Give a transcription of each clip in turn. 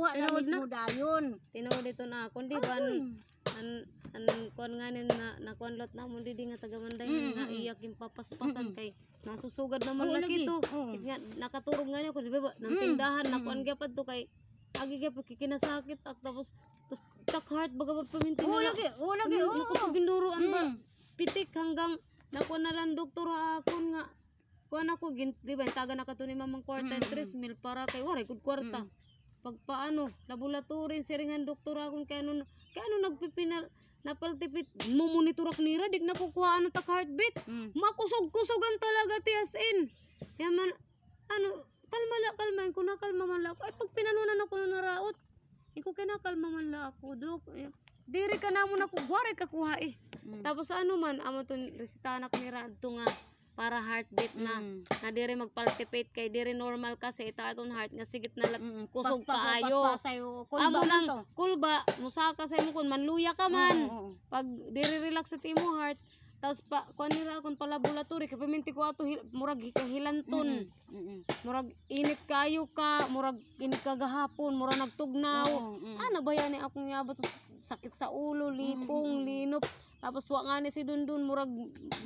nakuha na mismo dayon. Tinuod dito na ako, di ba? An kuan nga na kuanlot na mo di nga tagamandayan nga iyak yung papaspasan kay nasusugad naman laki to. Nga nakaturog nga niya ko di ba nang tindahan na kuan gyapad to kay agi gyapad kinasakit ak tapos tak heart baga paminti na. Lagi. Nakapaginduro ba pitik hanggang nakuha na lang doktor akon nga kuan ako di ba taga nakatuni mamang kwarta 3,000 para kay waray kud kwarta. Pag paano laboratory siringan doktor akon kay ano nagpipinal napaltipit mo monitorak nira dig nakukuhaan ng heartbeat makusog-kusogan talaga tiyasin kaya man ano kalma ko na kalma man la ako ay pag pinanunan ako na naraot iko kinakalma man la ako dok diri ka na mo nakuguare kakuha tapos ano man amo to resitahan ako nira adto nga para heartbeat na diri magpaltipate kay diri normal kasi ita aton heart nga sigit na kusog kaayo amo lang kulba musaka sa imo kun manluya ka man pag diri relax sa imo heart tapos pa kuan nira akong laboratory kay paminti ko ato murag hilanton murag init kayo ka murag init kagahapon murag nagtugnaw ana ba yan akong yabot sakit sa ulo lipong linop tapos wa nga ni si Dundun murag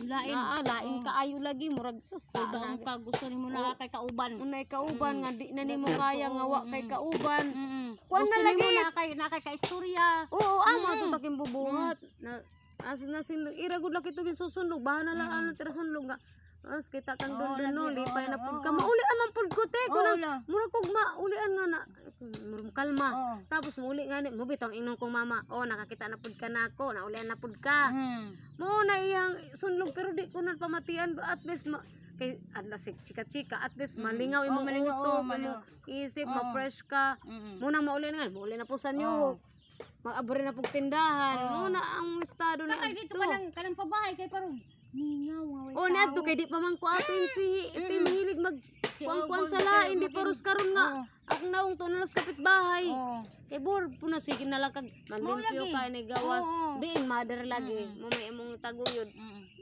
lain kaayo lagi murag susta ang pag gusto nimo na kay kauban unay kauban nga di na nimo kaya nga wa kay kauban kuan na lagi na kay kaistorya amo to taking bubungat na sin iragud laki to gin susunlog bahala lang ano tira sunlog nga as kita kang Dundun no lipay na pud ka maulian man pud ko te murag kog maulian nga na kalma tapos muli nga ni mo bitong ingnon kong mama nakakita na pud ka nako naulian na pud ka mo na iyang sunlog pero di ko na pamatian at least kay adla si chika at least malingaw imong utok imong isip ma-fresh ka muna maulian nga mauli na po sa new mag-abri na pug tindahan muna ang estado na dito kanang pabahay kay parang ningaw nadto kay di pa man ko atin si itim hilig mag kuan sa lain di paros karon nga akong naong to nalas kapitbahay kay bor puna sige na lang kag malimpyo kay ni gawas diin mother lagi mo may imong taguyod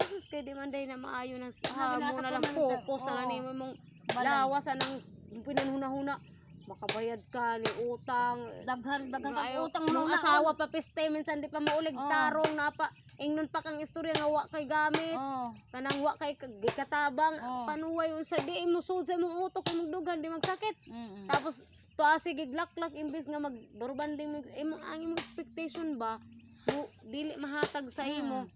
sus kay di man day na maayo na mo na lang focus sa nimo imong lawas anang pinanhuna-huna makabayad ka ni utang daghan utang mo asawa pa piste minsan di pa maulig tarong na pa ingnon pa kang istorya nga wa kay gamit kanang wa kay katabang panuway sa di mo sud sa imong utok imong dugan di magsakit tapos sige glaklak imbis nga magbarbanding ang imong expectation ba dili mahatag sa imo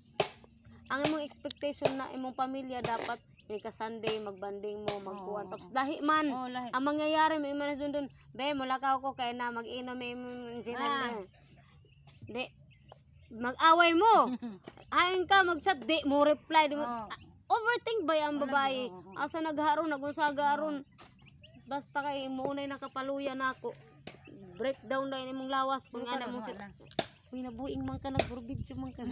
ang imong expectation na imong pamilya dapat ni ka Sunday magbanding mo magkuhan tapos lahi man ang mangyayari may man dun be mulakaw ko kay na mag-inom imong general di mag-away mo ayon ka mag-chat di mo reply di mo overthink ba ang babae asa nagharon nagunsaga aron basta kay munay nakapaluya nako breakdown na imong lawas kung ana mo sila uy nabuing man ka nagburbid man ka